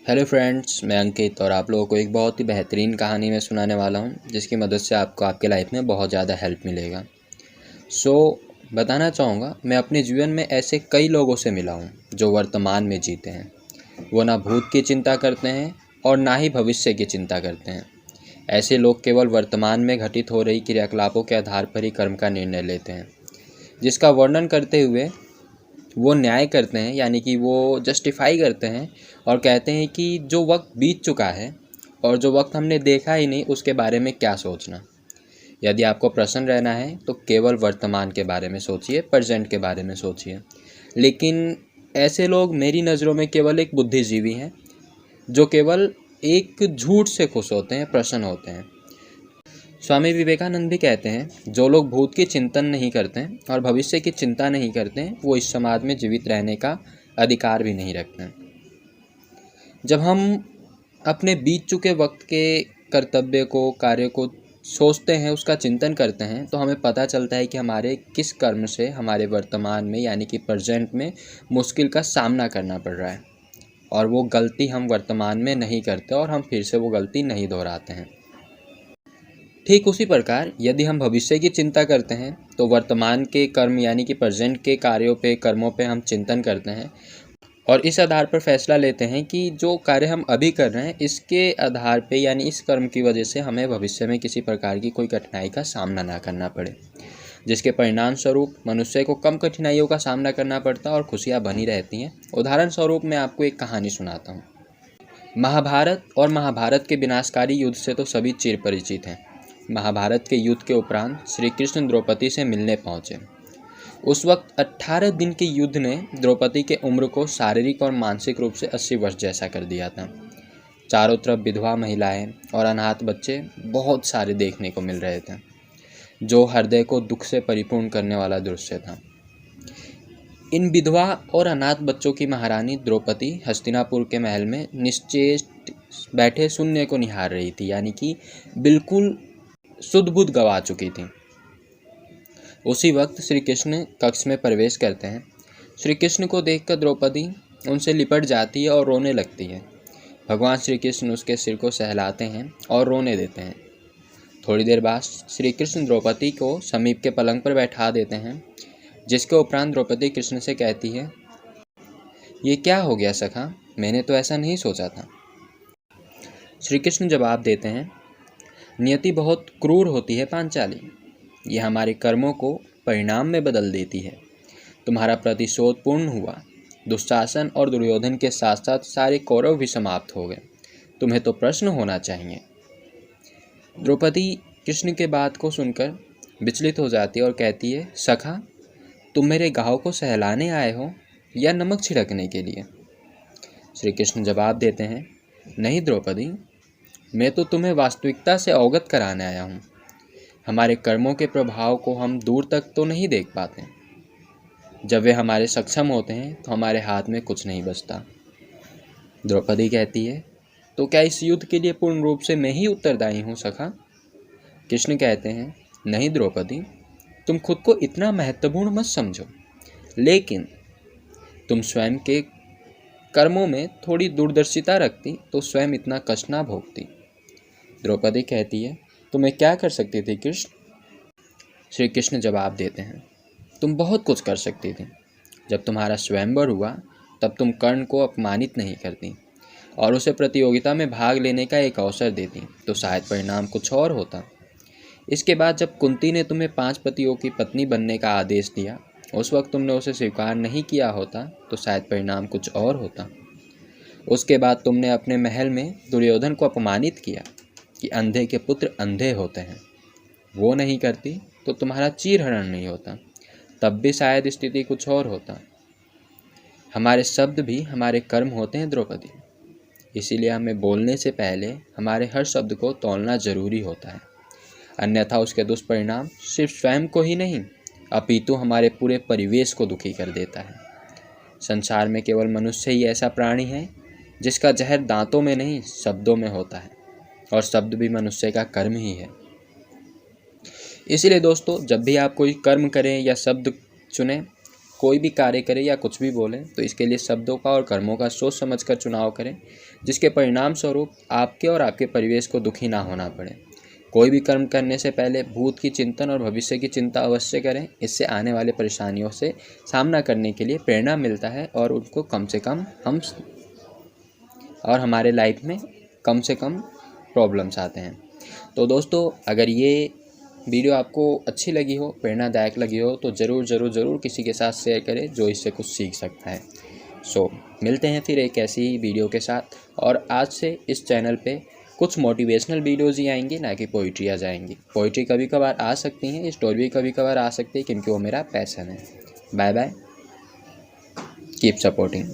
Hello friends, मैं अंकित और आप लोगों को एक बहुत ही बेहतरीन कहानी में सुनाने वाला हूं जिसकी मदद से आपको आपके लाइफ में बहुत ज़्यादा हेल्प मिलेगा। बताना चाहूँगा, मैं अपने जीवन में ऐसे कई लोगों से मिला हूं जो वर्तमान में जीते हैं। वो ना भूत की चिंता करते हैं और ना ही भविष्य की चिंता करते हैं। ऐसे लोग केवल वर्तमान में घटित हो रही क्रियाकलापों के आधार पर ही कर्म का निर्णय लेते हैं, जिसका वर्णन करते हुए वो न्याय करते हैं, यानी कि वो जस्टिफाई करते हैं और कहते हैं कि जो वक्त बीत चुका है और जो वक्त हमने देखा ही नहीं उसके बारे में क्या सोचना। यदि आपको प्रसन्न रहना है तो केवल वर्तमान के बारे में सोचिए, प्रेजेंट के बारे में सोचिए। लेकिन ऐसे लोग मेरी नज़रों में केवल एक बुद्धिजीवी हैं जो केवल एक झूठ से खुश होते हैं, प्रसन्न होते हैं। स्वामी विवेकानंद भी कहते हैं, जो लोग भूत की चिंतन नहीं करते हैं और भविष्य की चिंता नहीं करते हैं, वो इस समाज में जीवित रहने का अधिकार भी नहीं रखते हैं। जब हम अपने बीत चुके वक्त के कर्तव्य को, कार्य को सोचते हैं, उसका चिंतन करते हैं, तो हमें पता चलता है कि हमारे किस कर्म से हमारे वर्तमान में यानी कि प्रेजेंट में मुश्किल का सामना करना पड़ रहा है, और वो गलती हम वर्तमान में नहीं करते और हम फिर से वो गलती नहीं दोहराते हैं। ठीक उसी प्रकार यदि हम भविष्य की चिंता करते हैं तो वर्तमान के कर्म यानी कि प्रेजेंट के कार्यों पे, कर्मों पे हम चिंतन करते हैं और इस आधार पर फैसला लेते हैं कि जो कार्य हम अभी कर रहे हैं इसके आधार पे यानी इस कर्म की वजह से हमें भविष्य में किसी प्रकार की कोई कठिनाई का सामना ना करना पड़े, जिसके परिणाम स्वरूप मनुष्य को कम कठिनाइयों का सामना करना पड़ता है और खुशियाँ बनी रहती हैं। उदाहरण स्वरूप मैं आपको एक कहानी सुनाता हूँ। महाभारत और महाभारत के विनाशकारी युद्ध से तो सभी चिर परिचित हैं। महाभारत के युद्ध के उपरांत श्री कृष्ण द्रौपदी से मिलने पहुँचे। उस वक्त 18 दिन के युद्ध ने द्रौपदी के उम्र को शारीरिक और मानसिक रूप से 80 वर्ष जैसा कर दिया था। चारों तरफ विधवा महिलाएं और अनाथ बच्चे बहुत सारे देखने को मिल रहे थे, जो हृदय को दुख से परिपूर्ण करने वाला दृश्य था। इन विधवा और अनाथ बच्चों की महारानी द्रौपदी हस्तिनापुर के महल में निश्चेष्ट बैठे शून्य को निहार रही थी, यानी कि बिल्कुल सुध बुध गवा चुकी थी। उसी वक्त श्री कृष्ण कक्ष में प्रवेश करते हैं। श्री कृष्ण को देखकर द्रौपदी उनसे लिपट जाती है और रोने लगती है। भगवान श्री कृष्ण उसके सिर को सहलाते हैं और रोने देते हैं। थोड़ी देर बाद श्री कृष्ण द्रौपदी को समीप के पलंग पर बैठा देते हैं, जिसके उपरांत द्रौपदी कृष्ण से कहती है, ये क्या हो गया सखा, मैंने तो ऐसा नहीं सोचा था। श्री कृष्ण जवाब देते हैं, नियति बहुत क्रूर होती है पांचाली, ये हमारे कर्मों को परिणाम में बदल देती है। तुम्हारा प्रतिशोध पूर्ण हुआ, दुशासन और दुर्योधन के साथ साथ सारे कौरव भी समाप्त हो गए, तुम्हें तो प्रश्न होना चाहिए। द्रौपदी कृष्ण के बात को सुनकर विचलित हो जाती है और कहती है, सखा, तुम मेरे घाव को सहलाने आए हो या नमक छिड़कने के लिए? श्री कृष्ण जवाब देते हैं, नहीं द्रौपदी, मैं तो तुम्हें वास्तविकता से अवगत कराने आया हूँ। हमारे कर्मों के प्रभाव को हम दूर तक तो नहीं देख पाते। जब वे हमारे सक्षम होते हैं तो हमारे हाथ में कुछ नहीं बचता। द्रौपदी कहती है, तो क्या इस युद्ध के लिए पूर्ण रूप से मैं ही उत्तरदायी हूँ सखा? कृष्ण कहते हैं, नहीं द्रौपदी, तुम खुद को इतना महत्वपूर्ण मत समझो, लेकिन तुम स्वयं के कर्मों में थोड़ी दूरदर्शिता रखती तो स्वयं इतना कष्ट ना भोगती। द्रौपदी कहती है, तो मैं क्या कर सकती थी कृष्ण? श्री कृष्ण जवाब देते हैं, तुम बहुत कुछ कर सकती थी। जब तुम्हारा स्वयंवर हुआ तब तुम कर्ण को अपमानित नहीं करती और उसे प्रतियोगिता में भाग लेने का एक अवसर देती, तो शायद परिणाम कुछ और होता। इसके बाद जब कुंती ने तुम्हें 5 पतियों की पत्नी बनने का आदेश दिया, उस वक्त तुमने उसे स्वीकार नहीं किया होता तो शायद परिणाम कुछ और होता। उसके बाद तुमने अपने महल में दुर्योधन को अपमानित किया कि अंधे के पुत्र अंधे होते हैं, वो नहीं करती तो तुम्हारा चीरहरण नहीं होता, तब भी शायद स्थिति कुछ और होता। हमारे शब्द भी हमारे कर्म होते हैं द्रौपदी, इसीलिए हमें बोलने से पहले हमारे हर शब्द को तौलना जरूरी होता है, अन्यथा उसके दुष्परिणाम सिर्फ स्वयं को ही नहीं अपितु हमारे पूरे परिवेश को दुखी कर देता है। संसार में केवल मनुष्य ही ऐसा प्राणी है जिसका जहर दांतों में नहीं शब्दों में होता है, और शब्द भी मनुष्य का कर्म ही है। इसीलिए दोस्तों, जब भी आप कोई कर्म करें या शब्द चुनें, कोई भी कार्य करें या कुछ भी बोलें, तो इसके लिए शब्दों का और कर्मों का सोच समझकर चुनाव करें, जिसके परिणाम स्वरूप आपके और आपके परिवेश को दुखी ना होना पड़े। कोई भी कर्म करने से पहले भूत की चिंतन और भविष्य की चिंता अवश्य करें। इससे आने वाले परेशानियों से सामना करने के लिए प्रेरणा मिलता है और उनको कम से कम हमारे लाइफ में कम से कम प्रॉब्लम्स आते हैं। तो दोस्तों, अगर ये वीडियो आपको अच्छी लगी हो, प्रेरणादायक लगी हो, तो ज़रूर किसी के साथ शेयर करें जो इससे कुछ सीख सकता है। मिलते हैं फिर एक ऐसी ही वीडियो के साथ। और आज से इस चैनल पे कुछ मोटिवेशनल वीडियोज़ ही आएंगी, ना कि पोइट्री आ जाएंगी। पोइट्री कभी कभार आ सकती हैं, स्टोरी भी कभी कभार आ सकती है, क्योंकि वो मेरा पैशन है। Bye bye, keep supporting.